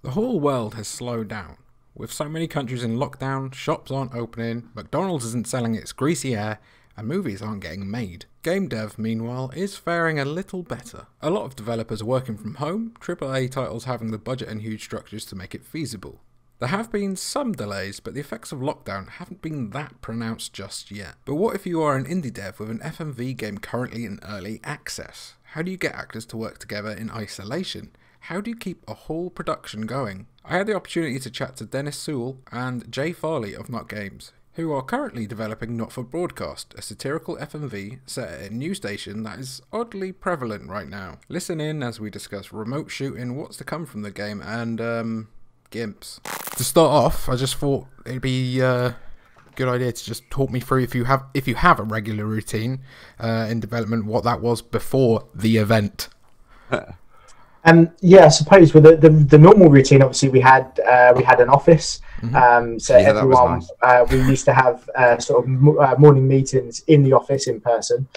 The whole world has slowed down. With so many countries in lockdown, shops aren't opening, McDonald's isn't selling its greasy air, and movies aren't getting made. Game dev, meanwhile, is faring a little better. A lot of developers are working from home, AAA titles having the budget and huge structures to make it feasible. There have been some delays, but the effects of lockdown haven't been that pronounced just yet. But what if you are an indie dev with an FMV game currently in early access? How do you get actors to work together in isolation? How do you keep a whole production going? I had the opportunity to chat to Denis, Sewell and Farley of NotGames, who are currently developing Not For Broadcast, a satirical FMV set at a new station that is oddly prevalent right now. Listen in as we discuss remote shooting, what's to come from the game, and gimps. To start off, I just thought it'd be a good idea to just talk me through, if you have a regular routine in development, what that was before the event. Yeah, I suppose with the normal routine, obviously we had an office. So yeah, everyone, nice. We used to have sort of morning meetings in the office in person.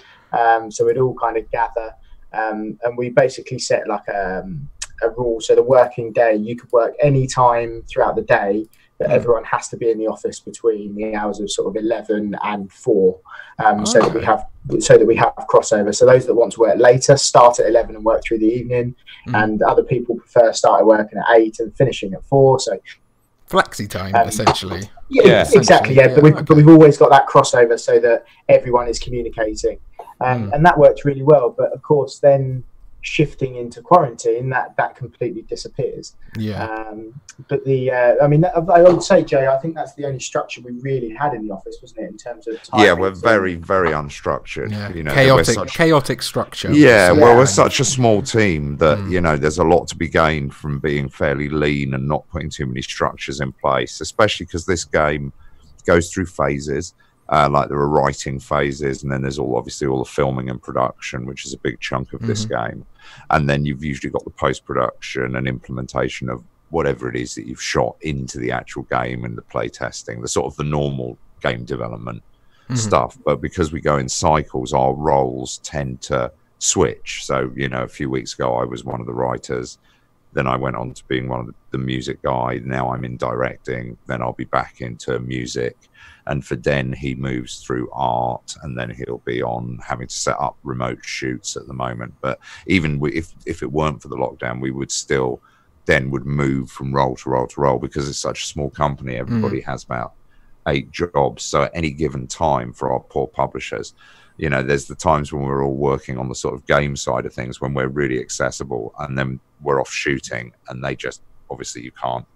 So we'd all kind of gather, and we basically set like a rule. So the working day, you could work any time throughout the day, but everyone has to be in the office between the hours of sort of 11 and 4, so that we have crossover. So those that want to work later start at 11 and work through the evening, and other people prefer starting working at 8 and finishing at 4. So flexi time, essentially. Yeah, exactly. Yeah, but we've always got that crossover so that everyone is communicating, and that worked really well. But of course, then shifting into quarantine, that completely disappears. But I mean, I would say, Jay, I think that's the only structure we really had in the office, wasn't it, in terms of time? Yeah, we're very unstructured. Yeah. You know, chaotic structure. Yeah, well, we're such a small team that you know, there's a lot to be gained from being fairly lean and not putting too many structures in place, especially because this game goes through phases. Like there are writing phases, and then there's obviously all the filming and production, which is a big chunk of this game. And then you've usually got the post-production and implementation of whatever it is that you've shot into the actual game, and the play testing, the sort of the normal game development stuff. But because we go in cycles, our roles tend to switch. So, you know, a few weeks ago, I was one of the writers. Then I went on to being one of the music guy. Now I'm in directing. Then I'll be back into music. And for Den, he moves through art, and then he'll be on having to set up remote shoots at the moment. But even if it weren't for the lockdown, we would still then would move from role to role to role, because it's such a small company. Everybody has about 8 jobs. So at any given time, for our poor publishers, you know, there's the times when we're all working on the sort of game side of things, when we're really accessible, and then we're off shooting, and they just, obviously you can't,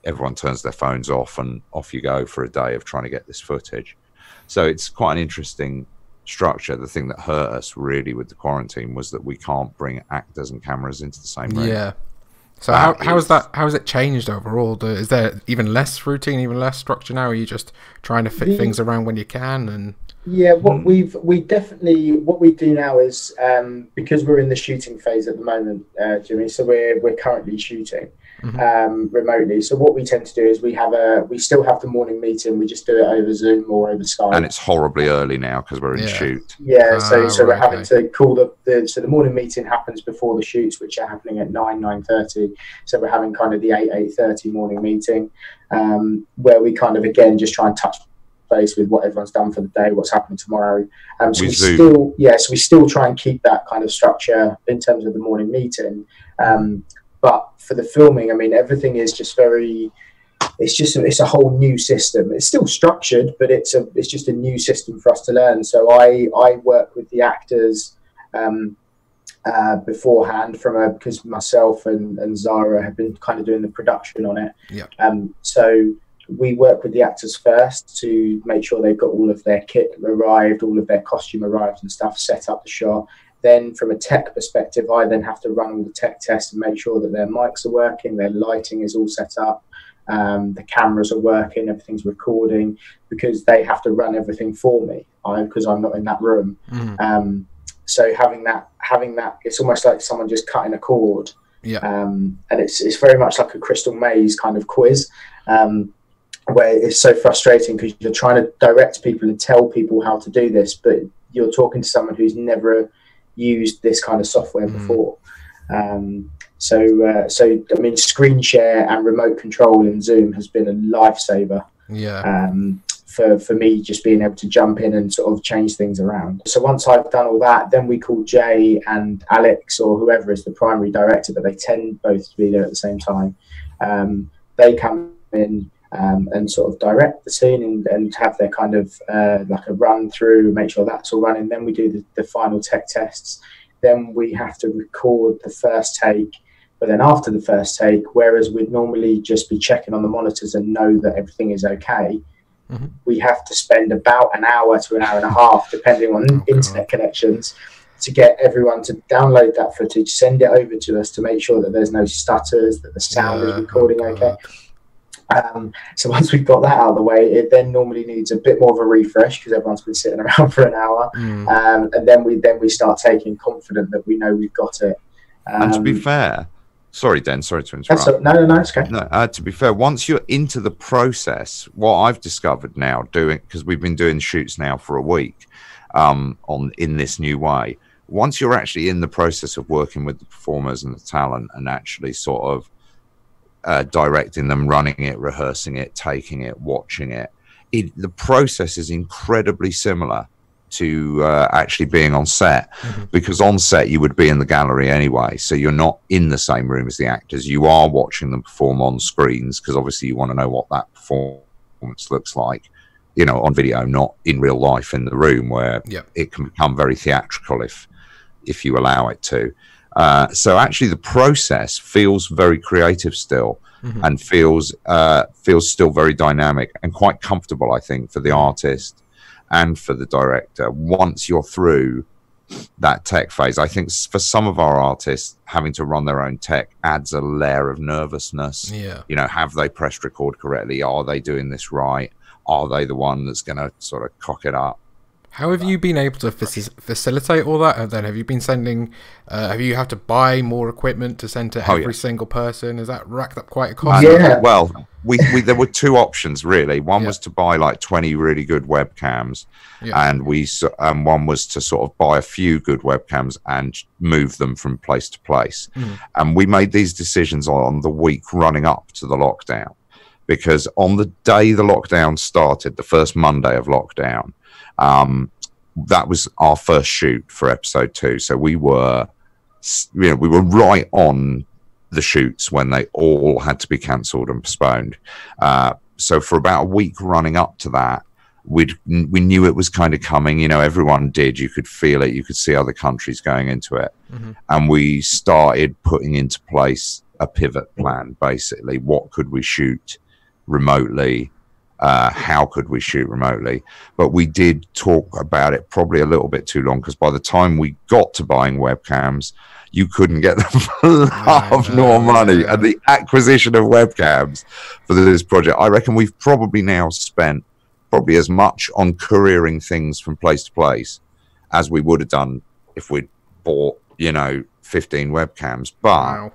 everyone turns their phones off, and off you go for a day of trying to get this footage. So it's quite an interesting structure. The thing that hurt us really with the quarantine was that we can't bring actors and cameras into the same room. Yeah. So how has it changed overall? Is there even less routine, even less structure now? Are you just trying to fit things around when you can? And yeah, what we do now is, because we're in the shooting phase at the moment, Jimmy. So we're currently shooting remotely. So what we tend to do is we still have the morning meeting. We just do it over Zoom or over Skype. And it's horribly early now because we're in shoot. Yeah, so we're having to call so the morning meeting happens before the shoots, which are happening at 9:30. So we're having kind of the 8:30 morning meeting, where we kind of again just try and touch base with what everyone's done for the day, what's happening tomorrow. So we still try and keep that kind of structure in terms of the morning meeting. But for the filming, I mean, everything is just it's a whole new system. It's still structured, but it's just a new system for us to learn. So I work with the actors beforehand because myself and Zara have been kind of doing the production on it. So we work with the actors first to make sure they've got all of their kit arrived, all of their costume arrived and stuff, set up the shot. Then from a tech perspective, I then have to run all the tech tests and make sure that their mics are working, their lighting is all set up, the cameras are working, everything's recording, because they have to run everything for me because I'm not in that room. So having that, it's almost like someone just cutting a cord. And it's very much like a crystal maze kind of quiz, where it's so frustrating because you're trying to direct people and tell people how to do this, but you're talking to someone who's never used this kind of software before. So I mean, screen share and remote control in Zoom has been a lifesaver. Yeah. For me, just being able to jump in and sort of change things around. So once I've done all that, then we call Jay and Alex or whoever is the primary director, but they tend both to be there at the same time. They come in and sort of direct the scene and have their kind of like a run through, make sure that's all running. Then we do the final tech tests. Then we have to record the first take. But then after the first take, whereas we'd normally just be checking on the monitors and know that everything is okay, we have to spend about an hour to an hour and a half, depending on internet connections, to get everyone to download that footage, send it over to us to make sure that there's no stutters, that the sound is recording okay. So once we've got that out of the way, it then normally needs a bit more of a refresh because everyone's been sitting around for an hour, and then we start taking confident that we know we've got it. And to be fair, sorry, Den, sorry to interrupt. No, it's okay. No, to be fair, once you're into the process, what I've discovered now doing, because we've been doing shoots now for a week in this new way, once you're actually in the process of working with the performers and the talent and actually sort of directing them, running it, rehearsing it, taking it, watching it, the process is incredibly similar to actually being on set, because on set you would be in the gallery anyway, so you're not in the same room as the actors. You are watching them perform on screens because obviously you want to know what that performance looks like, you know, on video, not in real life in the room where it can become very theatrical if you allow it to. So actually the process feels very creative still, and feels still very dynamic and quite comfortable, I think, for the artist and for the director. Once you're through that tech phase, I think for some of our artists, having to run their own tech adds a layer of nervousness. You know, have they pressed record correctly? Are they doing this right? Are they the one that's going to sort of cock it up? How have you been able to facilitate all that? And then have you been sending, have you had to buy more equipment to send to every single person? Has that racked up quite a cost? Well, there were two options really. One was to buy like 20 really good webcams, and one was to sort of buy a few good webcams and move them from place to place. And we made these decisions on the week running up to the lockdown, because on the day the lockdown started, the first Monday of lockdown, that was our first shoot for episode 2. So we were right on the shoots when they all had to be cancelled and postponed. So for about a week running up to that, we knew it was kind of coming. You know, everyone did. You could feel it. You could see other countries going into it. And we started putting into place a pivot plan, basically. What could we shoot remotely? How could we shoot remotely? But we did talk about it probably a little bit too long, because by the time we got to buying webcams, you couldn't get them for love nor money. And the acquisition of webcams for this project, I reckon we've probably now spent probably as much on couriering things from place to place as we would have done if we'd bought, 15 webcams. But,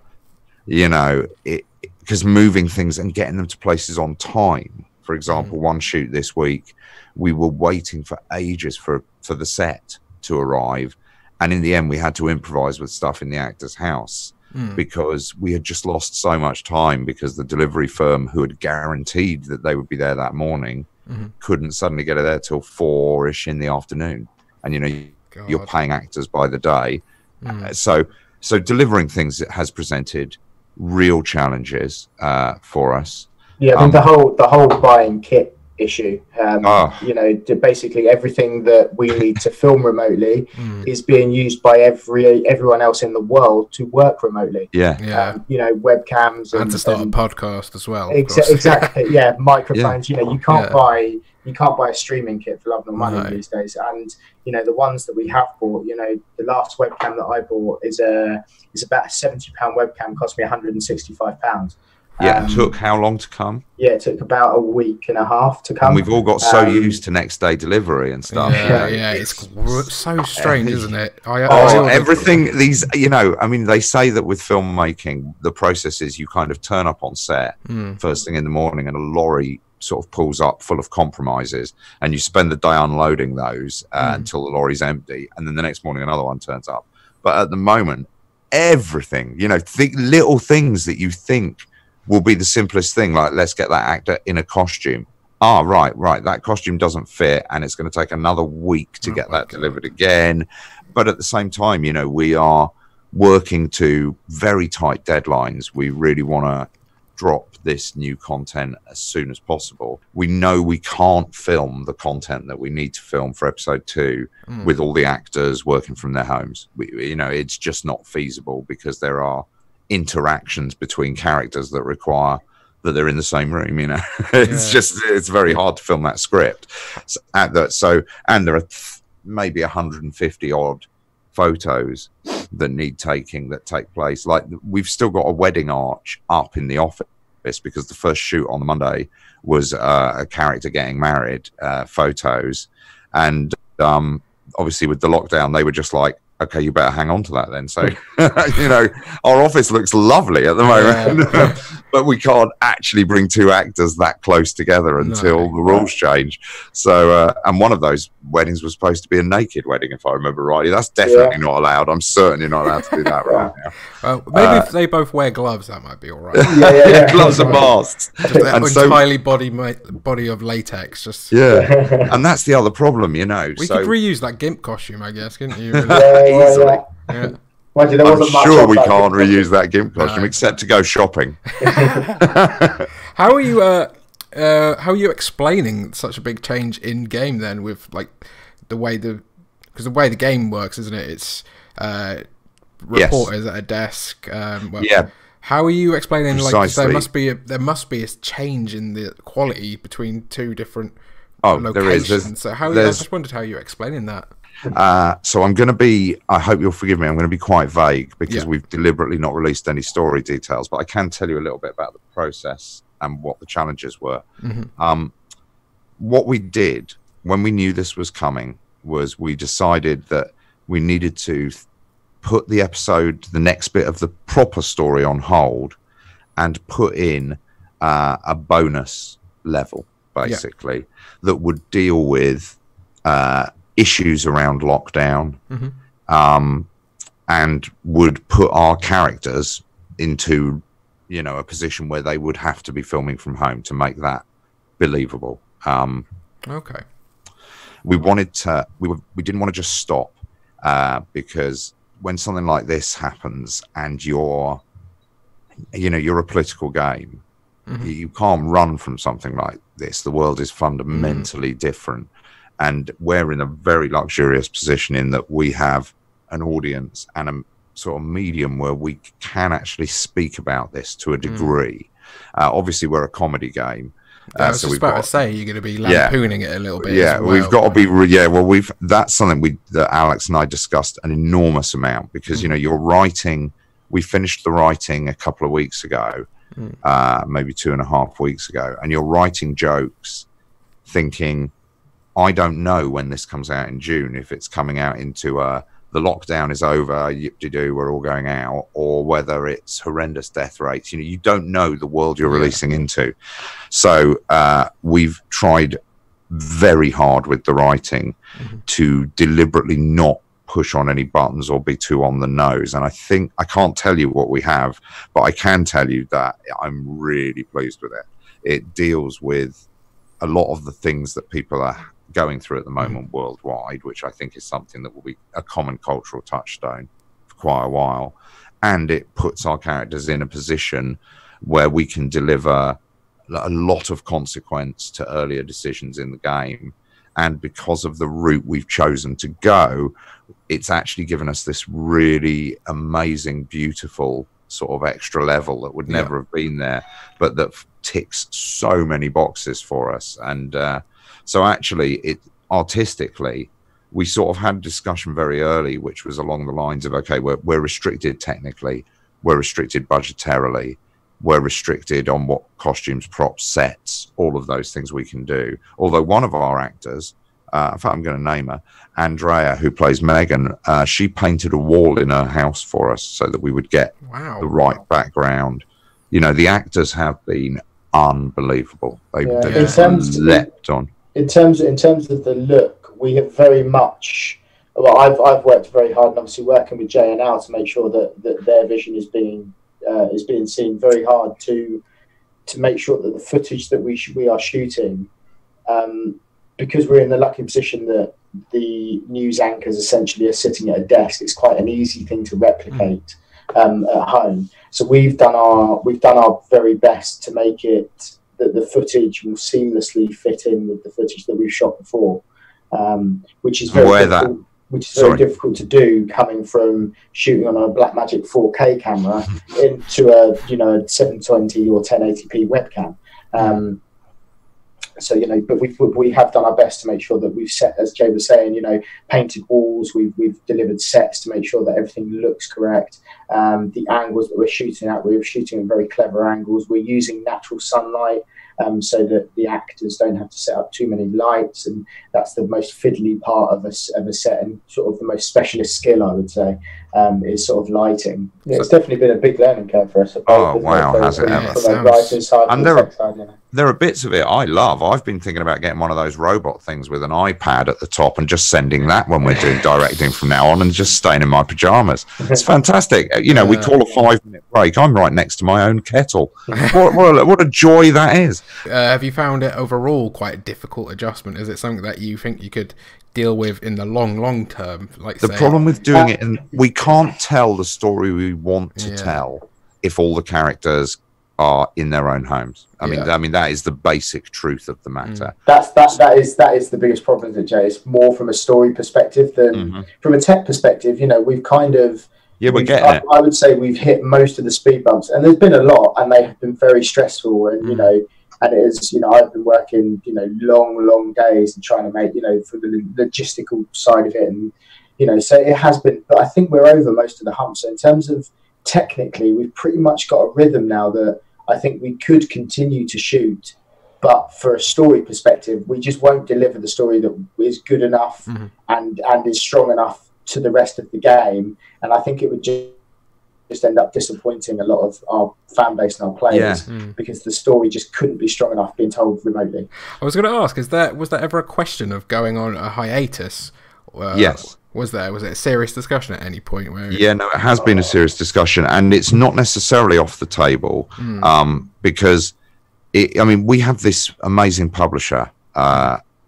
because moving things and getting them to places on time. For example, one shoot this week, we were waiting for ages for the set to arrive. And in the end, we had to improvise with stuff in the actor's house because we had just lost so much time, because the delivery firm who had guaranteed that they would be there that morning couldn't suddenly get there till 4-ish in the afternoon. And, you're paying actors by the day. So delivering things has presented real challenges for us. Yeah, I think the whole buying kit issue. Basically everything that we need to film remotely is being used by everyone else in the world to work remotely. Webcams and to start a podcast as well. Exactly. Yeah, microphones. You can't buy a streaming kit for love nor money these days. And the ones that we have bought. The last webcam that I bought is about a £70 webcam. Cost me £165. It took how long to come? It took about a week and a half to come. And we've all got so used to next day delivery and stuff. It's so strange, isn't it? Everything, they say that with filmmaking, the process is you kind of turn up on set first thing in the morning and a lorry sort of pulls up full of compromises, and you spend the day unloading those until the lorry's empty, and then the next morning another one turns up. But at the moment, everything, you know, little things that you think will be the simplest thing, like let's get that actor in a costume. Right, that costume doesn't fit, and it's going to take another week to get that delivered again. But at the same time, you know, we are working to very tight deadlines. We really want to drop this new content as soon as possible. We know we can't film the content that we need to film for episode 2 with all the actors working from their homes. You know, it's just not feasible because there are interactions between characters that require that they're in the same room, you know. It's very hard to film that script. And there are maybe 150 odd photos that need taking that take place. Like, we've still got a wedding arch up in the office because the first shoot on the Monday was a character getting married, photos. And obviously with the lockdown, they were just like, okay, you better hang on to that then. So, you know, our office looks lovely at the moment, but we can't actually bring 2 actors that close together until the rules change. So, and one of those weddings was supposed to be a naked wedding, if I remember rightly. That's definitely not allowed. I'm certainly not allowed to do that right now. Maybe if they both wear gloves, that might be all right. Gloves and masks. Just an entirely body of latex. Just and that's the other problem, you know. We could reuse that GIMP costume, I guess, couldn't you? Easily. I'm sure we can't reuse that GIMP costume except to go shopping. How are you explaining such a big change in game then, with like the way the game works, isn't it? It's reporters at a desk. How are you explaining? Precisely. Like there must be a change in the quality between 2 different locations. There is. So I just wondered how you're explaining that. So I'm going to be, I hope you'll forgive me, I'm going to be quite vague because we've deliberately not released any story details, but I can tell you a little bit about the process and what the challenges were. What we did when we knew this was coming was we decided that we needed to put the next bit of the proper story on hold and put in a bonus level, basically, that would deal with issues around lockdown, and would put our characters into, you know, a position where they would have to be filming from home to make that believable. We wanted to, we didn't want to just stop, because when something like this happens and you're a political game, you can't run from something like this. The world is fundamentally different. And we're in a very luxurious position in that we have an audience and a sort of medium where we can actually speak about this to a degree. Obviously, we're a comedy game. I was just about to say, you're going to be lampooning it a little bit. Yeah, we've got to be. That's something that Alex and I discussed an enormous amount because, you know, you're writing. We finished the writing a couple of weeks ago, maybe 2.5 weeks ago, and you're writing jokes thinking, I don't know when this comes out in June, if it's coming out into the lockdown is over, yip-de-doo, we're all going out, or whether it's horrendous death rates. You know, you don't know the world you're releasing into. So we've tried very hard with the writing to deliberately not push on any buttons or be too on the nose. And I think, I can't tell you what we have, but I can tell you that I'm really pleased with it. It deals with a lot of the things that people are going through at the moment worldwide, which I think is something that will be a common cultural touchstone for quite a while. And it puts our characters in a position where we can deliver a lot of consequence to earlier decisions in the game. And because of the route we've chosen to go, it's actually given us this really amazing, beautiful sort of extra level that would never have been there, but that ticks so many boxes for us. And so actually, it artistically, we sort of had a discussion very early, which was along the lines of, okay, we're restricted technically, we're restricted budgetarily, we're restricted on what costumes, props, sets, all of those things we can do. Although one of our actors, in fact, I'm going to name her, Andrea, who plays Megan, she painted a wall in her house for us so that we would get the right background. You know, the actors have been unbelievable. They've leapt on. In terms of the look, we have very much well, I've worked very hard, and obviously working with J&L to make sure that their vision is being seen very hard to make sure that the footage that we are shooting, because we're in the lucky position that the news anchors essentially are sitting at a desk. It's quite an easy thing to replicate at home. So we've done our very best to make it that the footage will seamlessly fit in with the footage that we've shot before, which is very difficult to do, coming from shooting on a Blackmagic 4K camera into a 720 or 1080p webcam. So but we have done our best to make sure that we've set, as Jay was saying, painted walls. We've delivered sets to make sure that everything looks correct. The angles that we're shooting at, we're shooting at very clever angles. We're using natural sunlight, so that the actors don't have to set up too many lights, and that's the most fiddly part of a set, and sort of the most specialist skill, I would say, is sort of lighting. Yeah, it's definitely been a big learning curve for us. Oh wow, has it ever? And there are bits of it I love. I've been thinking about getting one of those robot things with an iPad at the top and just sending that when we're doing directing from now on, and just staying in my pajamas. It's fantastic. We call a 5-minute break. I'm right next to my own kettle. What a joy that is. Have you found it overall quite a difficult adjustment? Is it something that you think you could deal with in the long term? The problem with doing it, and we can't tell the story we want to tell if all the characters are in their own homes. I mean that is the basic truth of the matter. That is the biggest problem, isn't it, Jay? It's more from a story perspective than from a tech perspective. We've kind of we're getting it. I would say we've hit most of the speed bumps, and there's been a lot, and they have been very stressful, and and it is, I've been working, long days and trying to make, for the logistical side of it. And, so it has been, but I think we're over most of the humps. So in terms of technically, we've pretty much got a rhythm now that I think we could continue to shoot. But for a story perspective, we just won't deliver the story that is good enough and is strong enough to the rest of the game. And I think it would just end up disappointing a lot of our fan base and our players because the story just couldn't be strong enough being told remotely. I was going to ask, was there ever a question of going on a hiatus? Yes. Was it a serious discussion at any point? It has been a serious discussion, and it's not necessarily off the table because we have this amazing publisher,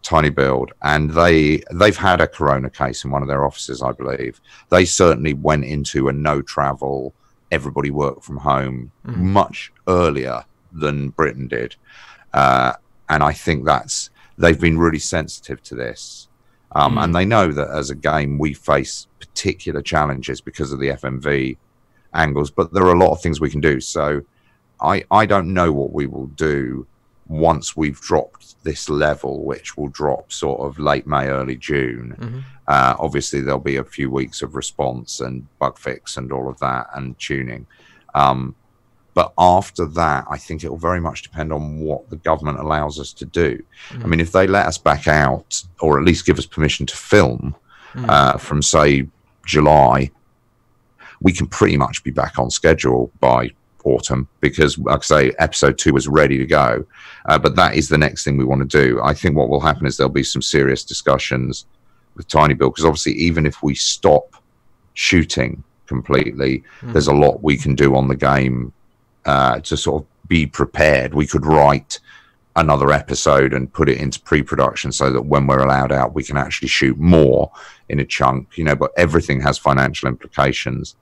Tiny Build, and they've had a corona case in one of their offices, I believe. They certainly went into a no travel, everybody work from home much earlier than Britain did, and I think they've been really sensitive to this, and they know that as a game we face particular challenges because of the FMV angles, but there are a lot of things we can do. So I don't know what we will do once we've dropped this level, which will drop sort of late May, early June. Obviously there'll be a few weeks of response and bug fix and all of that and tuning. But after that, I think it will very much depend on what the government allows us to do. I mean, if they let us back out, or at least give us permission to film from, say, July, we can pretty much be back on schedule by autumn, because, like I say, episode 2 was ready to go. But that is the next thing we want to do. I think what will happen is there'll be some serious discussions with Tiny Build, because obviously even if we stop shooting completely, there's a lot we can do on the game to sort of be prepared. We could write another episode and put it into pre-production so that when we're allowed out, we can actually shoot more in a chunk, but everything has financial implications.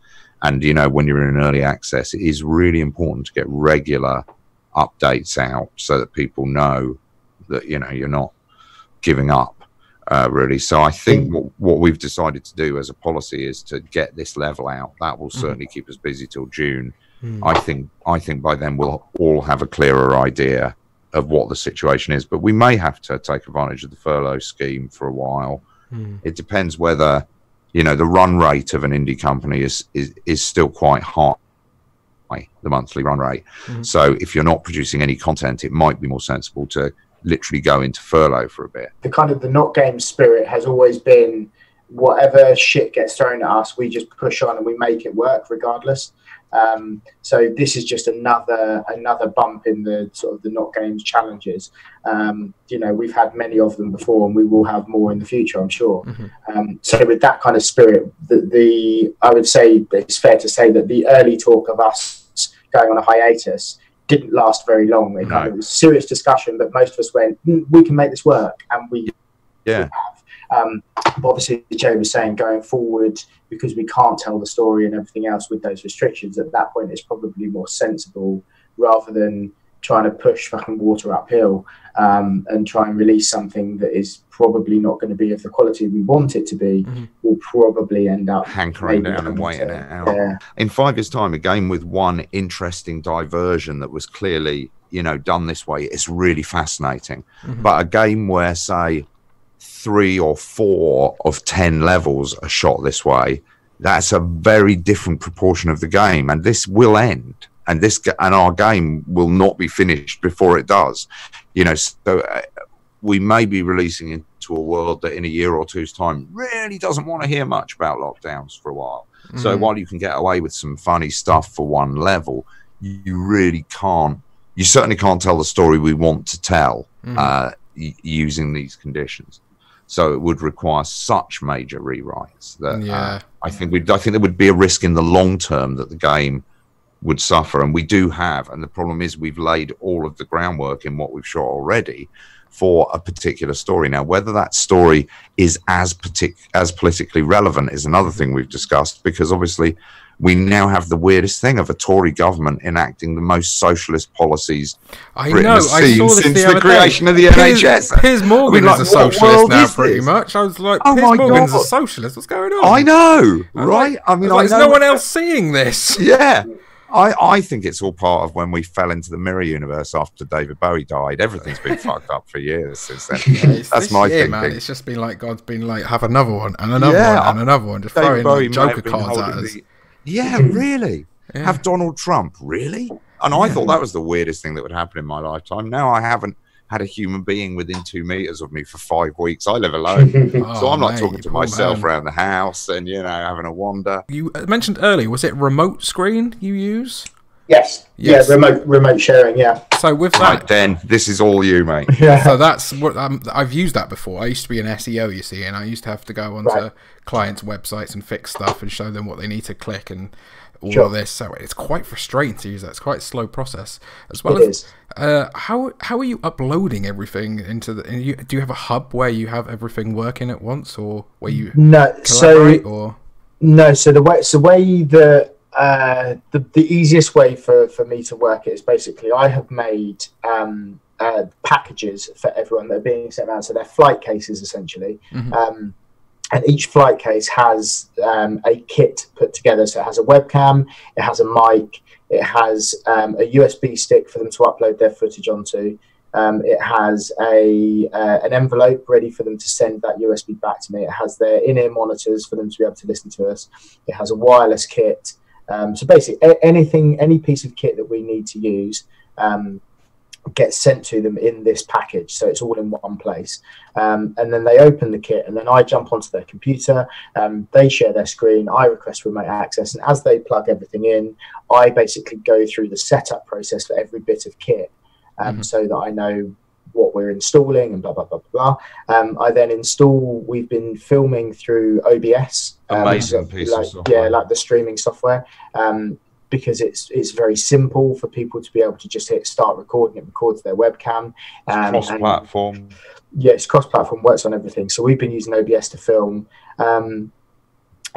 And, when you're in early access, it is really important to get regular updates out so that people know that, you're not giving up, really. So I think what we've decided to do as a policy is to get this level out. That will certainly keep us busy till June. I think by then we'll all have a clearer idea of what the situation is. But we may have to take advantage of the furlough scheme for a while. It depends whether... the run rate of an indie company is still quite high, the monthly run rate. So if you're not producing any content, it might be more sensible to literally go into furlough for a bit. The kind of the NotGames spirit has always been whatever shit gets thrown at us, we just push on and we make it work regardless. So this is just another bump in the sort of the NotGames challenges. You know, we've had many of them before, and we will have more in the future, I'm sure. So with that kind of spirit, I would say it's fair to say that the early talk of us going on a hiatus didn't last very long. It was a serious discussion, but most of us went, we can make this work, and we have. But obviously, as Jay was saying, going forward, because we can't tell the story and everything else with those restrictions, at that point, it's probably more sensible, rather than trying to push fucking water uphill and try and release something that is probably not going to be of the quality we want it to be. We'll probably end up hankering down and waiting it out. In 5 years' time, a game with one interesting diversion that was clearly, you know, done this way, it's really fascinating. But a game where, say, 3 or 4 of 10 levels are shot this way, that's a very different proportion of the game, and this will end, and our game will not be finished before it does, you know. So we may be releasing into a world that in a year or two's time really doesn't want to hear much about lockdowns for a while. So while you can get away with some funny stuff for one level, you certainly can't tell the story we want to tell using these conditions. So it would require such major rewrites that I think there would be a risk in the long term that the game would suffer. And we do have, and the problem is we've laid all of the groundwork in what we've shot already for a particular story. Now, whether that story is as politically relevant is another thing we've discussed, because obviously we now have the weirdest thing of a Tory government enacting the most socialist policies Britain has seen since the creation of the NHS. Piers Morgan is a socialist now, pretty much. I was like, Piers Morgan's a socialist. What's going on? I know, right? I mean, there's no one else seeing this. Yeah. I think it's all part of when we fell into the mirror universe after David Bowie died. Everything's been fucked up for years since then. That's my thinking. Man, it's just been like God's been like, have another one and another one and another one, just throwing like Joker cards at us. Really? Have Donald Trump, really? And I thought that was the weirdest thing that would happen in my lifetime. Now I haven't had a human being within 2 meters of me for 5 weeks. I live alone. So I'm not talking to myself around the house and, you know, having a wander. You mentioned earlier, was it remote screen you use? Yes. Yeah, remote sharing, So with that... Right, then, this is all you, mate. So that's what I've used that before. I used to be an SEO, you see, and I used to have to go onto clients' websites and fix stuff and show them what they need to click and all of this. So it's quite frustrating to use that. It's quite a slow process. As well as how are you uploading everything into the... do you have a hub where you have everything working at once, or where you collaborate? So the way the easiest way for me to work it is basically I have made packages for everyone that are being sent around. So they're flight cases essentially. And each flight case has a kit put together. So it has a webcam, it has a mic, it has a USB stick for them to upload their footage onto. It has an envelope ready for them to send that USB back to me. It has their in-ear monitors for them to be able to listen to us. It has a wireless kit. So basically, any piece of kit that we need to use gets sent to them in this package. So it's all in one place. And then they open the kit, and then I jump onto their computer. They share their screen. I request remote access. And as they plug everything in, I basically go through the setup process for every bit of kit so that I know what we're installing and blah, blah, blah, blah, blah. I then install, we've been filming through OBS. Amazing piece of software. Yeah, like the streaming software. Because it's very simple for people to be able to just hit start recording. It records their webcam. Cross-platform. Yeah, it's cross-platform, works on everything. So we've been using OBS to film. And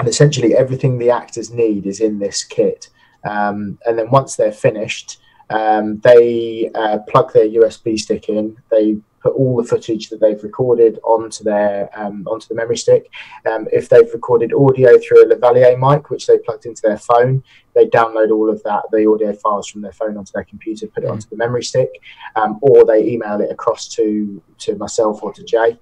essentially everything the actors need is in this kit. And then once they're finished, they plug their USB stick in. They put all the footage that they've recorded onto the memory stick. If they've recorded audio through a lavalier mic, which they plugged into their phone, they download all of that, the audio files from their phone onto their computer, put it onto the memory stick, or they email it across to myself or to Jay.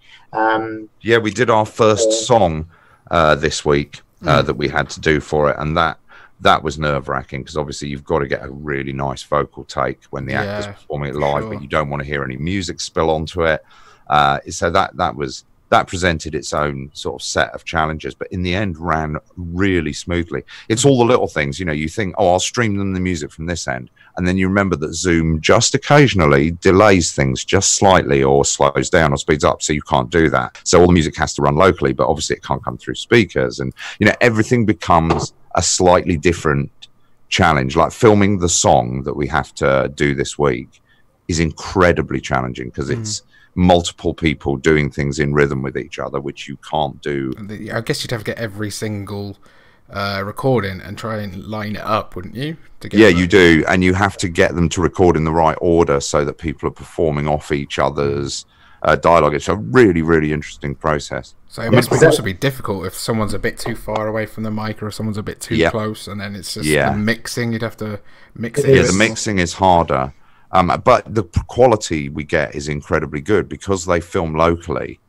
Yeah, we did our first song this week that we had to do for it, and that was nerve-wracking because obviously you've got to get a really nice vocal take when the actor's performing it live, but you don't want to hear any music spill onto it. So that was that presented its own sort of set of challenges, but in the end ran really smoothly. It's all the little things, you know, you think, oh, I'll stream them the music from this end. And then you remember that Zoom just occasionally delays things just slightly or slows down or speeds up. So you can't do that. So all the music has to run locally, but obviously it can't come through speakers. And, you know, everything becomes a slightly different challenge. Like filming the song that we have to do this week is incredibly challenging because it's multiple people doing things in rhythm with each other, which you can't do. I guess you'd have to get every single recording and try and line it up, wouldn't you? Yeah, you do, and you have to get them to record in the right order so that people are performing off each other's dialogue. It's a really, really interesting process. So it must also be difficult if someone's a bit too far away from the mic or if someone's a bit too close, and then it's just the mixing. You'd have to mix it. Yeah, the mixing is harder. But the quality we get is incredibly good because they film locally,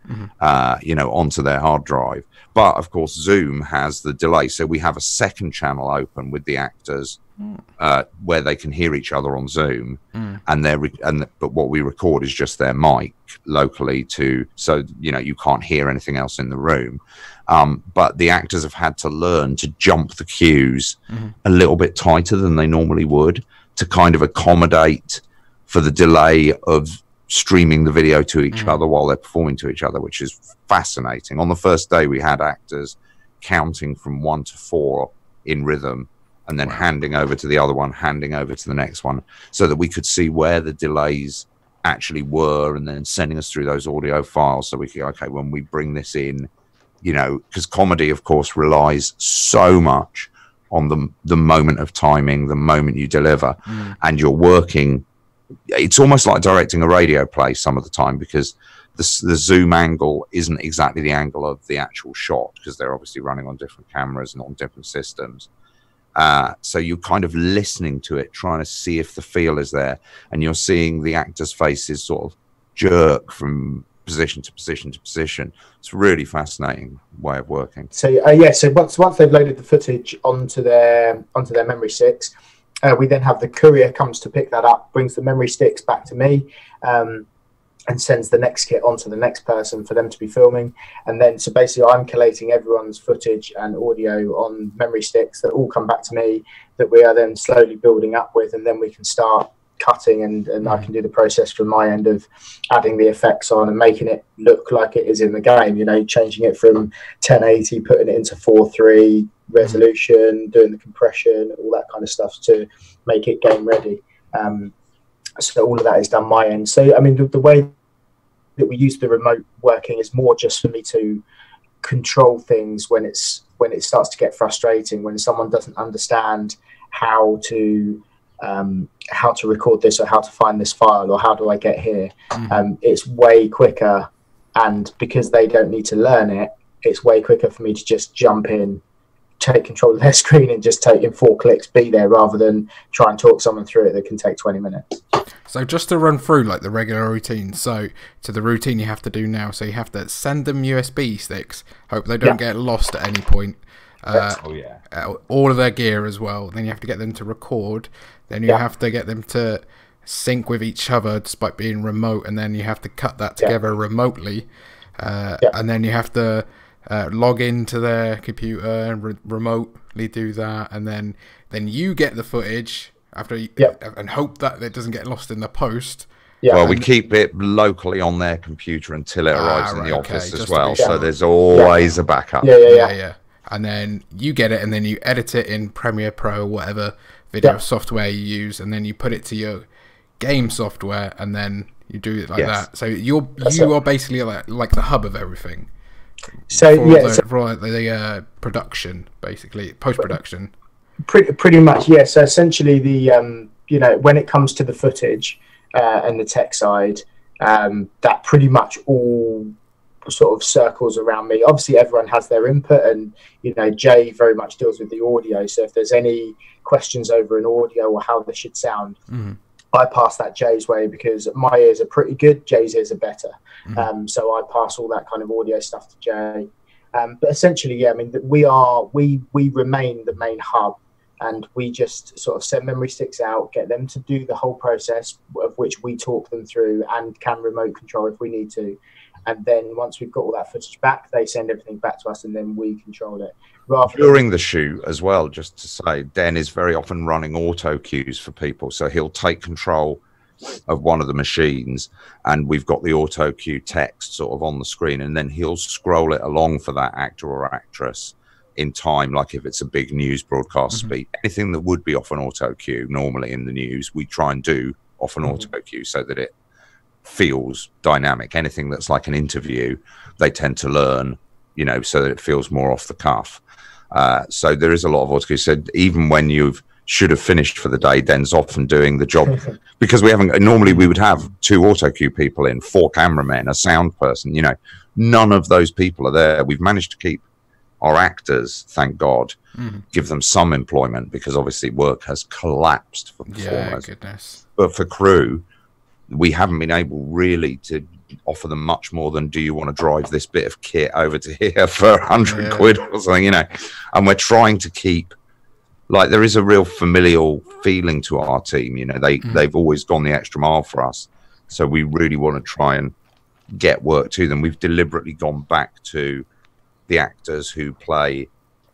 you know, onto their hard drive. But of course, Zoom has the delay, so we have a second channel open with the actors where they can hear each other on Zoom, but what we record is just their mic locally so you know you can't hear anything else in the room. But the actors have had to learn to jump the cues a little bit tighter than they normally would to kind of accommodate for the delay of streaming the video to each other while they're performing to each other, which is fascinating. On the first day, we had actors counting from 1 to 4 in rhythm and then handing over to the other one, handing over to the next one, so that we could see where the delays actually were and then sending us through those audio files so we could, okay, when we bring this in, you know, because comedy, of course, relies so much on the moment of timing, the moment you deliver, and you're working. It's almost like directing a radio play some of the time because the Zoom angle isn't exactly the angle of the actual shot because they're obviously running on different cameras and on different systems. So you're kind of listening to it, trying to see if the feel is there, and you're seeing the actors' faces sort of jerk from position to position to position. It's a really fascinating way of working. So so once they've loaded the footage onto their memory sticks, we then have the courier comes to pick that up, brings the memory sticks back to me, and sends the next kit onto the next person for them to be filming. And then so basically I'm collating everyone's footage and audio on memory sticks that all come back to me that we are then slowly building up with, and then we can start cutting and I can do the process from my end of adding the effects on and making it look like it is in the game, you know, changing it from 1080, putting it into 4:3 resolution, doing the compression, all that kind of stuff to make it game ready. So all of that is done my end. So I mean the way that we use the remote working is more just for me to control things when it starts to get frustrating, when someone doesn't understand how to record this or how to find this file or how do I get here. It's way quicker, and because they don't need to learn it, it's way quicker for me to just jump in, take control of their screen and just take in 4 clicks, be there, rather than try and talk someone through it that can take 20 minutes. So just to run through like the regular routine, so to the routine you have to do now, so you have to send them USB sticks, hope they don't get lost at any point, all of their gear as well, then you have to get them to record, then you have to get them to sync with each other despite being remote, and then you have to cut that together remotely, and then you have to log into their computer and remotely do that, and then you get the footage after you, and hope that it doesn't get lost in the post. Well, we keep it locally on their computer until it arrives in the office as well, so there's always a backup. And then you get it, and then you edit it in Premiere Pro, whatever video software you use, and then you put it to your game software, and then you do it like that. So you are basically like the hub of everything. So for the production, basically post-production. Pretty much, yeah. So essentially, the you know, when it comes to the footage and the tech side, that pretty much all sort of circles around me. Obviously, everyone has their input, and you know, Jay very much deals with the audio. So if there's any questions over an audio or how this should sound, I pass that Jay's way because my ears are pretty good. Jay's ears are better. So I pass all that kind of audio stuff to Jay. But essentially, yeah, I mean, we remain the main hub, and we just sort of send memory sticks out, get them to do the whole process of which we talk them through and can remote control if we need to. and then once we've got all that footage back, they send everything back to us, and then we control it. During the shoot as well, just to say, Den is very often running auto cues for people, so he'll take control of one of the machines, and we've got the auto cue text sort of on the screen, and then he'll scroll it along for that actor or actress in time, like if it's a big news broadcast speech. Anything that would be off an auto cue normally in the news, we try and do off an auto cue so that it feels dynamic. Anything that's like an interview, they tend to learn, you know, so that it feels more off the cuff. So there is a lot of auto cue. So even when you should have finished for the day, Den's often doing the job because we haven't. Normally we would have 2 auto cue people in, 4 cameramen, a sound person. You know, none of those people are there. We've managed to keep our actors, thank God, give them some employment, because obviously work has collapsed for performers. Yeah, goodness. But for crew, we haven't been able really to offer them much more than, do you want to drive this bit of kit over to here for 100 quid or something, you know? And we're trying to keep, like, there is a real familial feeling to our team, you know, they've always gone the extra mile for us. So we really want to try and get work to them. We've deliberately gone back to the actors who play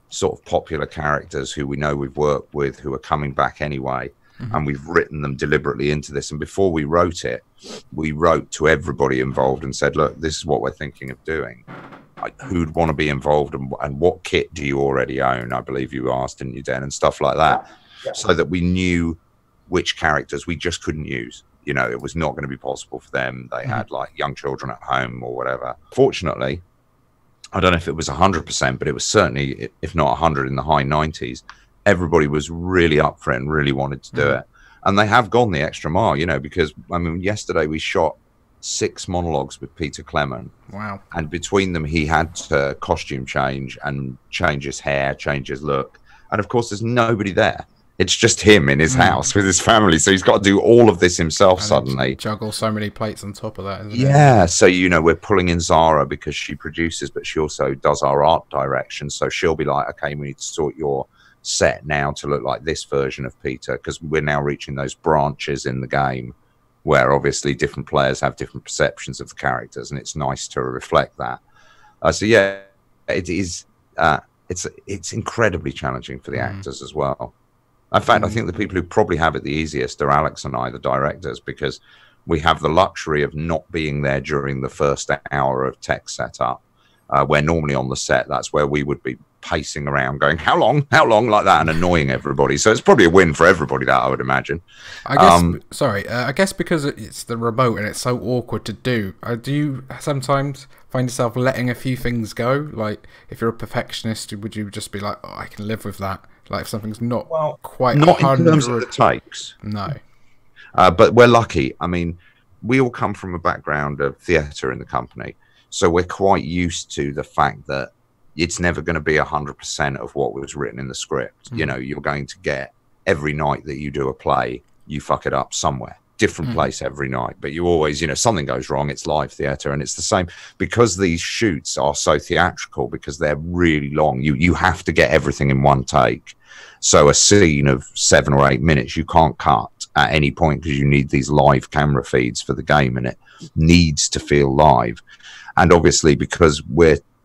sort of popular characters who we know we've worked with, who are coming back anyway. And we've written them deliberately into this. And before we wrote it, we wrote to everybody involved and said, look, this is what we're thinking of doing. Who'd want to be involved, and what kit do you already own? I believe you asked, didn't you, Den? And stuff like that. Yeah. So that we knew which characters we just couldn't use. You know, it was not going to be possible for them. They had like young children at home or whatever. Fortunately, I don't know if it was 100%, but it was certainly, if not 100, in the high 90s. Everybody was really up for it and really wanted to do it. And they have gone the extra mile, you know, because, I mean, yesterday we shot 6 monologues with Peter Clement. Wow. And between them, he had to costume change and change his hair, change his look. And of course, there's nobody there. It's just him in his house with his family. So he's got to do all of this himself and suddenly. Juggle so many plates on top of that, isn't it? Yeah. So, you know, we're pulling in Zara because she produces, but she also does our art direction. So she'll be like, okay, we need to sort your set now to look like this version of Peter, because we're now reaching those branches in the game where obviously different players have different perceptions of the characters, and it's nice to reflect that. So yeah, it is. It's incredibly challenging for the actors as well. In fact, I think the people who probably have it the easiest are Alex and I, the directors, because we have the luxury of not being there during the first hour of tech setup. Where normally on the set, that's where we would be pacing around going, how long, like that, and annoying everybody. So it's probably a win for everybody, that I would imagine. I guess, I guess because it's the remote and it's so awkward to do, do you sometimes find yourself letting a few things go? Like, if you're a perfectionist, would you just be like, oh, I can live with that? Like, if something's not quite not 100... in terms of the takes. No. But we're lucky. I mean, we all come from a background of theatre in the company. So we're quite used to the fact that it's never going to be 100% of what was written in the script. You know, you're going to get, every night that you do a play, you fuck it up somewhere. Different place every night. But you always, you know, something goes wrong. It's live theatre, and it's the same. Because these shoots are so theatrical, because they're really long, you have to get everything in one take. So a scene of 7 or 8 minutes, you can't cut at any point, because you need these live camera feeds for the game, and it needs to feel live. And obviously, because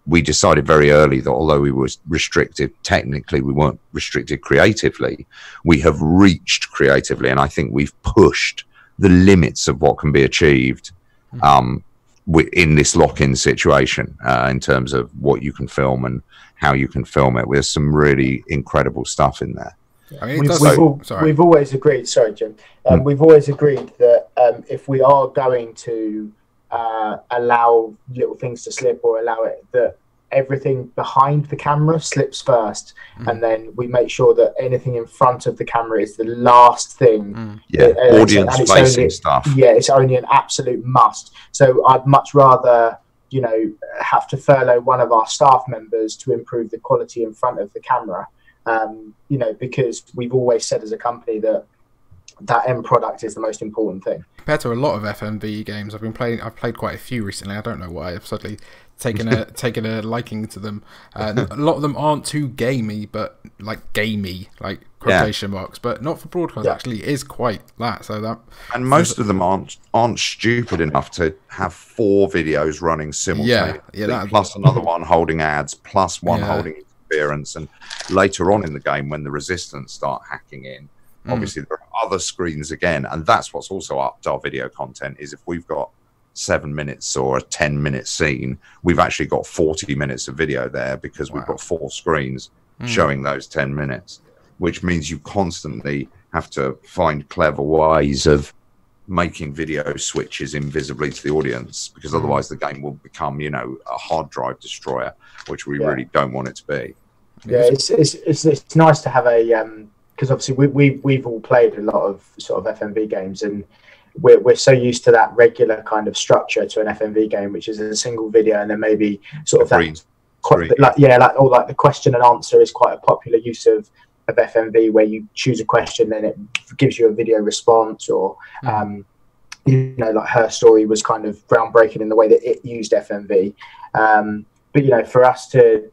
we decided very early that although we were restricted, technically we weren't restricted creatively. We have reached creatively, and I think we've pushed the limits of what can be achieved in this lock-in situation in terms of what you can film and how you can film it. There's some really incredible stuff in there. I mean, we've always agreed, sorry, Jim, we've always agreed that if we are going to allow little things to slip, or allow it, that everything behind the camera slips first, and then we make sure that anything in front of the camera is the last thing. Audience facing stuff. Yeah, it's only an absolute must. So I'd much rather, you know, have to furlough one of our staff members to improve the quality in front of the camera, you know, because we've always said as a company that that end product is the most important thing. Compared to a lot of FMV games I've played quite a few recently. I don't know why I've suddenly taken a liking to them. A lot of them aren't too gamey, but like gamey, like quotation marks, but not for broadcast. Actually, is quite that. So that, and most of them aren't stupid enough to have 4 videos running simultaneously, plus another one holding ads, plus one holding interference, and later on in the game when the resistance start hacking in. Obviously, there are other screens again, and that's what's also upped our video content. Is if we've got 7 minutes or a 10-minute scene, we've actually got 40 minutes of video there because we've got 4 screens showing those 10 minutes, which means you constantly have to find clever ways of making video switches invisibly to the audience, because otherwise the game will become, you know, a hard drive destroyer, which we really don't want it to be. Yeah, it's nice to have a because obviously we've all played a lot of sort of FMV games, and we're so used to that regular kind of structure to an FMV game, which is a single video and then maybe sort of that, like the question and answer is quite a popular use of FMV, where you choose a question, then it gives you a video response, or you know, like Her Story was kind of groundbreaking in the way that it used FMV. But you know, for us to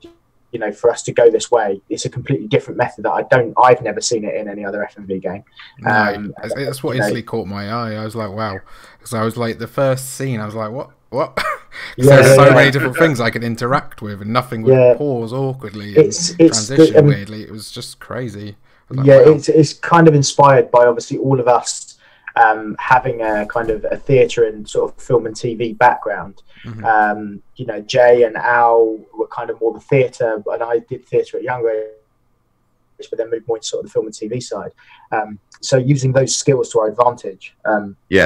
go this way, it's a completely different method that I've never seen it in any other FMV game. That's what instantly caught my eye. I was like, wow, because I was like, the first scene, I was like, what? There's so many different things I could interact with, and nothing would pause awkwardly and transition weirdly. It was just crazy. Like, wow. It's kind of inspired by obviously all of us having a kind of a theatre and sort of film and TV background. You know, Jay and Al were kind of more the theatre, and I did theatre at younger age, but then moved more into sort of the film and TV side. So using those skills to our advantage.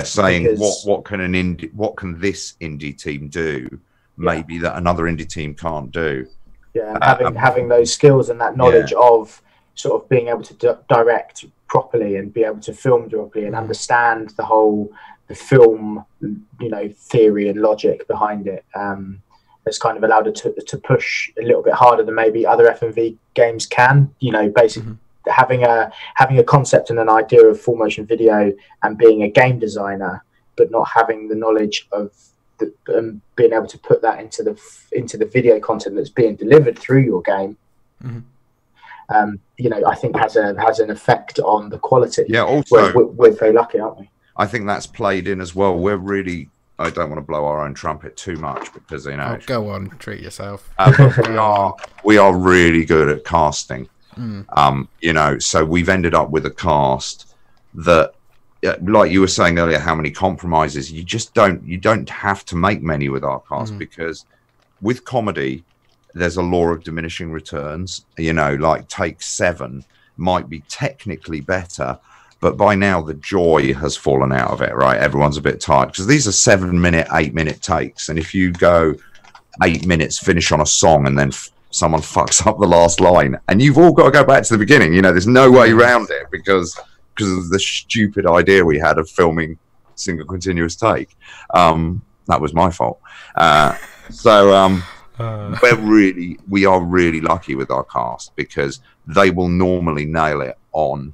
Saying what can this indie team do, maybe that another indie team can't do. Yeah, and having those skills and that knowledge of sort of being able to direct properly and be able to film properly and understand the film, you know, theory and logic behind it, has kind of allowed it to push a little bit harder than maybe other FMV games can. You know, basically having a concept and an idea of full motion video and being a game designer, but not having the knowledge of being able to put that into the video content that's being delivered through your game. You know, I think has an effect on the quality. Yeah, also we're very lucky, aren't we? I think that's played in as well. We're really, I don't want to blow our own trumpet too much because, you know, go on, treat yourself. We are really good at casting. You know, so we've ended up with a cast that, like you were saying earlier, how many compromises you don't have to make many with our cast, because with comedy there's a law of diminishing returns. You know, like take 7 might be technically better, but by now the joy has fallen out of it, right? Everyone's a bit tired because these are 7-minute, 8-minute takes, and if you go 8 minutes, finish on a song, and then someone fucks up the last line, and you've all got to go back to the beginning. You know, there's no way around it because of the stupid idea we had of filming single continuous take. That was my fault. We are really lucky with our cast because they will normally nail it on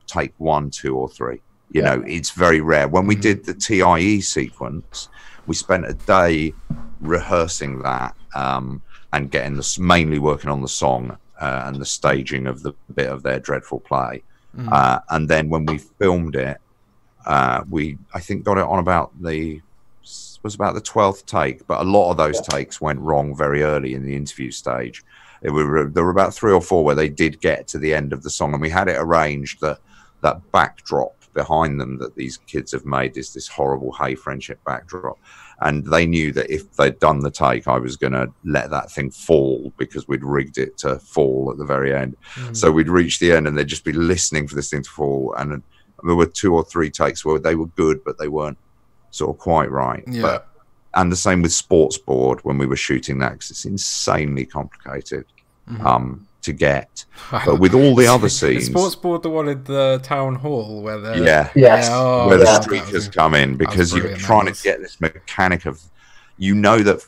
take 1, 2, or 3. You know, it's very rare. When we did the TIE sequence, we spent a day rehearsing that and getting this, mainly working on the song and the staging of the bit of their dreadful play. And then when we filmed it, we I think got it on about the 12th take, but a lot of those takes went wrong very early in the interview stage. There were about 3 or 4 where they did get to the end of the song, and we had it arranged that backdrop behind them that these kids have made is this horrible Hey Friendship backdrop, and they knew that if they'd done the take, I was going to let that thing fall because we'd rigged it to fall at the very end. So we'd reach the end and they'd just be listening for this thing to fall, and there were 2 or 3 takes where they were good but they weren't sort of quite right. And the same with Sports Board when we were shooting that, because it's insanely complicated to get. But with all the other scenes, Sports Board, the one at the town hall where the where the streakers come in, because you're trying to get this mechanic of, you know, that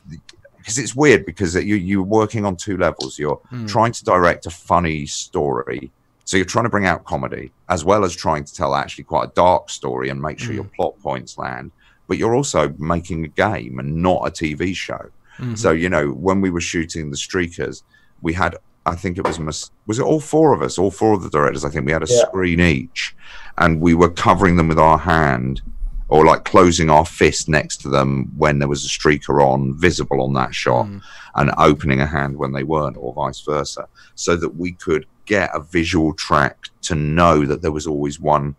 because it's weird because you're working on 2 levels. You're trying to direct a funny story So you're trying to bring out comedy as well as trying to tell actually quite a dark story and make sure your plot points land. But you're also making a game and not a TV show. So, you know, when we were shooting The Streakers, we had, I think it was it all four of us, all four of the directors, I think we had a screen each, and we were covering them with our hand, or like closing our fist next to them when there was a streaker on, visible on that shot, and opening a hand when they weren't, or vice versa, so that we could get a visual track to know that there was always one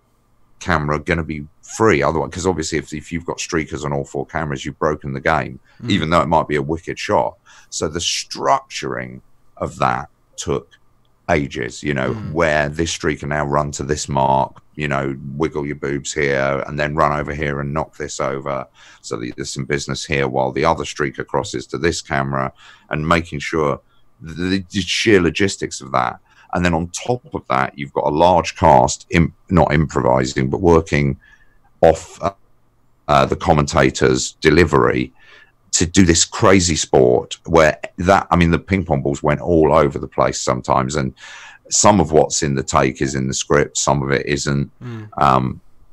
camera going to be free. Otherwise, because obviously if you've got streakers on all four cameras, you've broken the game, even though it might be a wicked shot. So the structuring of that took ages, you know, where this streaker now run to this mark, you know, wiggle your boobs here and then run over here and knock this over so that there's some business here while the other streaker crosses to this camera, and making sure the sheer logistics of that. And then on top of that, you've got a large cast, not improvising, but working off the commentator's delivery to do this crazy sport where that, I mean, the ping pong balls went all over the place sometimes, and some of what's in the take is in the script, some of it isn't.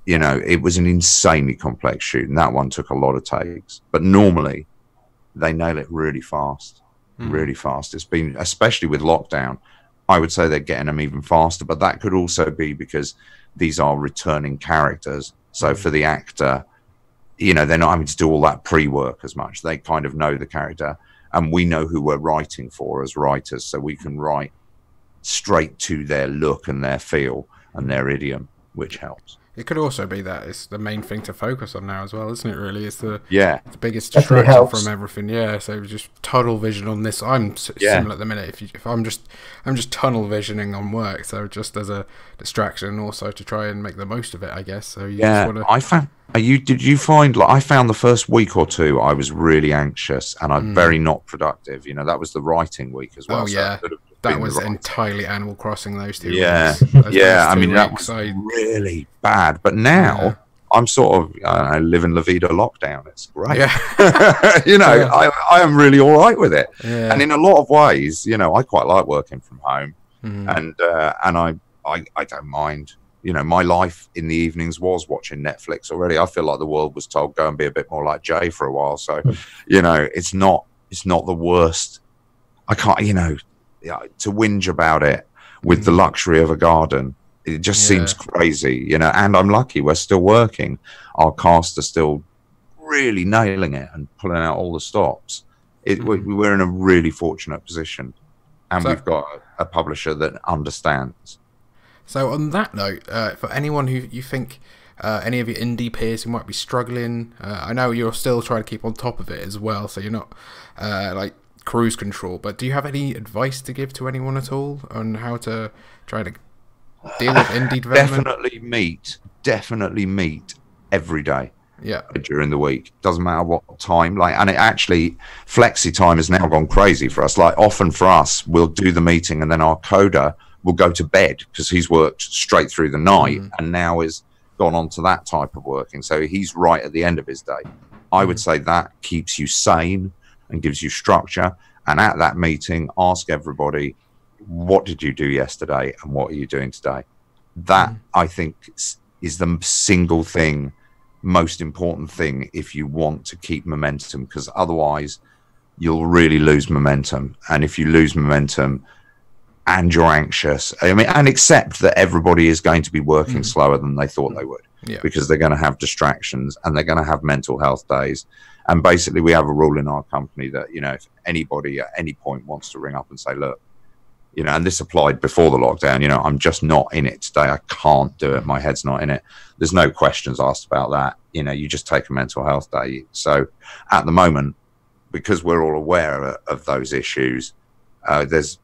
You know, it was an insanely complex shoot, and that one took a lot of takes. But normally, they nail it really fast, really fast. It's been, especially with lockdown, I would say they're getting them even faster, but that could also be because these are returning characters. So for the actor, you know, they're not having to do all that pre-work as much. They kind of know the character, and we know who we're writing for as writers, so we can write straight to their look and their feel and their idiom, which helps. It could also be that it's the main thing to focus on now as well, isn't it, really? It's the biggest Definitely distraction helps. from everything. Yeah, so just tunnel vision on this. I'm similar at the minute. If I'm just tunnel visioning on work, so just as a distraction, and also to try and make the most of it, I guess. So you just want to... I found... Did you find, like, I found the first week or two I was really anxious and I'm very not productive. You know, that was the writing week as well. Oh, yeah. So that was entirely Animal Crossing, those 2 weeks. Those I mean, that was really bad. But now I'm sort of, I live in La Vida lockdown. It's great. Yeah. You know, I am really all right with it. Yeah. And in a lot of ways, you know, I quite like working from home, and I don't mind. You know, my life in the evenings was watching Netflix already. I feel like the world was told, go and be a bit more like Jay for a while. So, you know, it's not the worst. I can't, you know, to whinge about it with the luxury of a garden, it just seems crazy, you know. And I'm lucky we're still working. Our cast are still really nailing it and pulling out all the stops. We're in a really fortunate position, and we've got a publisher that understands. So on that note, for anyone who you think, any of your indie peers who might be struggling, I know you're still trying to keep on top of it as well, so you're not like cruise control, but do you have any advice to give to anyone at all on how to try to deal with indie development? Definitely meet every day. Yeah, during the week, doesn't matter what time. Like, and it actually, flexi time has now gone crazy for us. Like, often for us, we'll do the meeting and then our coder will go to bed because he's worked straight through the night and now is gone on to that type of working. So he's right at the end of his day. I would say that keeps you sane and gives you structure. And at that meeting, ask everybody, what did you do yesterday and what are you doing today? That, I think, is the single thing, most important thing if you want to keep momentum, because otherwise you'll really lose momentum. And if you lose momentum and you're anxious, I mean, and accept that everybody is going to be working slower than they thought they would, because they're going to have distractions and they're going to have mental health days. And basically we have a rule in our company that, you know, if anybody at any point wants to ring up and say, look, you know, and this applied before the lockdown, you know, I'm just not in it today. I can't do it. My head's not in it. There's no questions asked about that. You know, you just take a mental health day. So at the moment, because we're all aware of those issues, there's,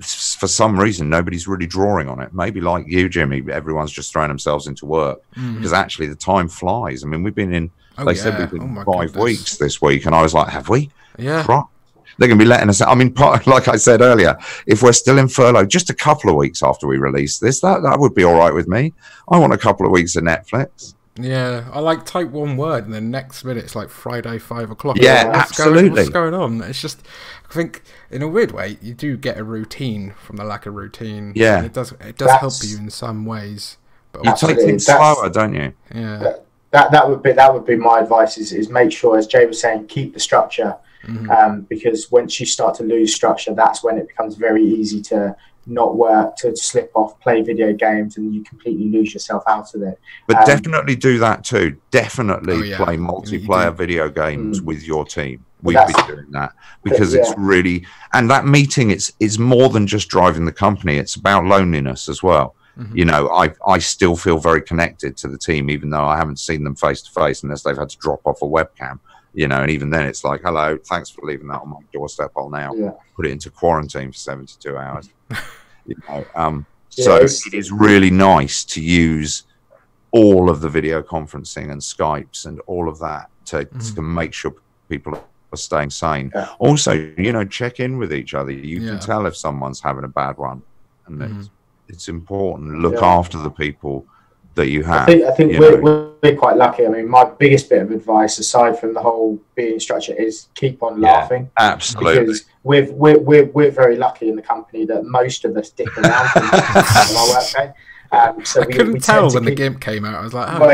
for some reason, nobody's really drawing on it. Maybe like you, Jimmy, everyone's just throwing themselves into work, because actually the time flies. I mean, we've been in, they said we've been 5 weeks this week, and I was like, have we? Yeah. Right. They're going to be letting us out. I mean, like I said earlier, if we're still in furlough just a couple of weeks after we release this, that would be all right with me. I want a couple of weeks of Netflix. Yeah, I like type one word and then next minute it's like Friday 5 o'clock. Yeah, absolutely. What's going on? It's just, I think in a weird way you do get a routine from the lack of routine. Yeah, and it does help you in some ways. But you take things slower, don't you? Yeah. That would be my advice is make sure, as Jay was saying, keep the structure, because once you start to lose structure, that's when it becomes very easy to not work, to slip off, play video games, and you completely lose yourself out of it. But definitely do that too. Definitely play multiplayer video games with your team. We've been doing that because it's really, and that meeting is more than just driving the company. It's about loneliness as well. You know, I still feel very connected to the team, even though I haven't seen them face to face unless they've had to drop off a webcam. You know, and even then it's like, hello, thanks for leaving that on my doorstep. I'll now put it into quarantine for 72 hours. You know, so it is really nice to use all of the video conferencing and Skypes and all of that to make sure people are staying sane. Also, you know, check in with each other. You can tell if someone's having a bad one, and it's important. Look after the people that you have. I think we're quite lucky. I mean, my biggest bit of advice, aside from the whole being structured, is keep on laughing. Absolutely. Because we're very lucky in the company that most of us stick around from our work day. So I couldn't tell when the GIMP came out. I was like, oh,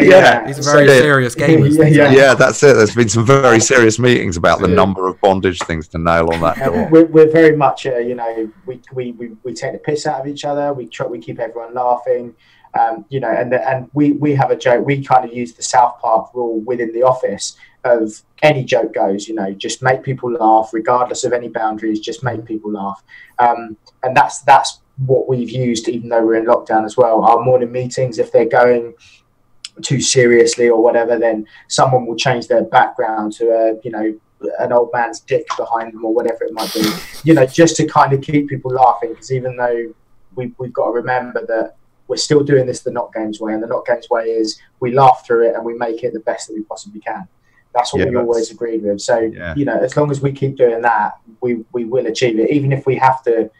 these are very serious gamers. Yeah, that's it. There's been some very serious meetings about the number of bondage things to nail on that door. We're very much, you know, we take the piss out of each other. We keep everyone laughing. You know, and we have a joke. We kind of use the South Park rule within the office of any joke goes. You know, just make people laugh, regardless of any boundaries. Just make people laugh, and that's what we've used, even though we're in lockdown as well. Our morning meetings, if they're going too seriously or whatever, then someone will change their background to you know, an old man's dick behind them or whatever it might be. You know, just to kind of keep people laughing, because even though we've got to remember that we're still doing this the NotGames way, and the NotGames way is we laugh through it and we make it the best that we possibly can. That's what we always agreed with. So, you know, as long as we keep doing that, we will achieve it, even if we have to,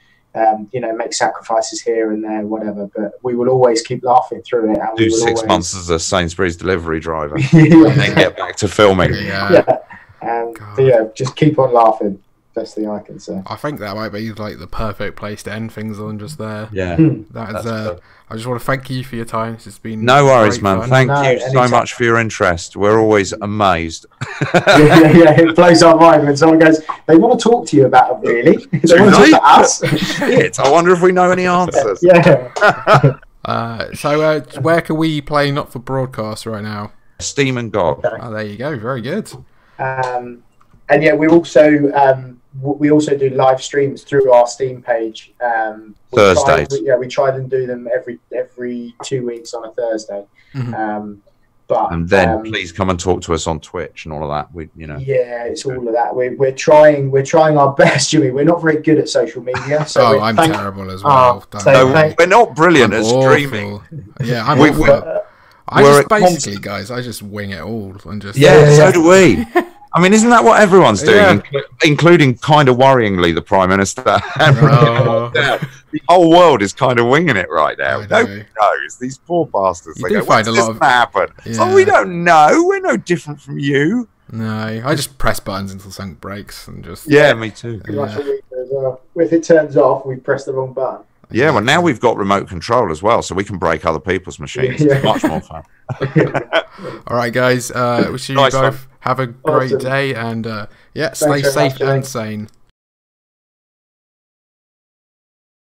you know, make sacrifices here and there, whatever. But we will always keep laughing through it. And do 6 months as a Sainsbury's delivery driver and then get back to filming. Just keep on laughing. Best thing I can say. I think that might be like the perfect place to end things on, just there. That's I just want to thank you for your time. It's been no worries, man. Thank you so much for your interest. We're always amazed. It blows our mind when someone goes, they want to talk to you about it, really. They want to talk to us. Shit, I wonder if we know any answers. So where can we play Not For Broadcast right now? Steam and GOG. Oh, there you go. Very good. And yeah, we also do live streams through our Steam page. Thursdays. We try and do them every 2 weeks on a Thursday. And then please come and talk to us on Twitch and all of that. It's all of that. We're trying our best, Jimmy. We're not very good at social media. So I'm terrible as well. We're not brilliant at streaming. Yeah, I'm awful. I just wing it all and just so do we. I mean, isn't that what everyone's doing, including kind of worryingly the Prime Minister? The whole world is kind of winging it right now. Nobody knows. These poor bastards. They go, when's this going to happen? Oh, we don't know. We're no different from you. No, I just press buttons until something breaks and just... Yeah, me too. If it turns off, we press the wrong button. Yeah, well, now we've got remote control as well, so we can break other people's machines. It's much more fun. All right, guys. Wish you both have a great day, and stay safe and sane.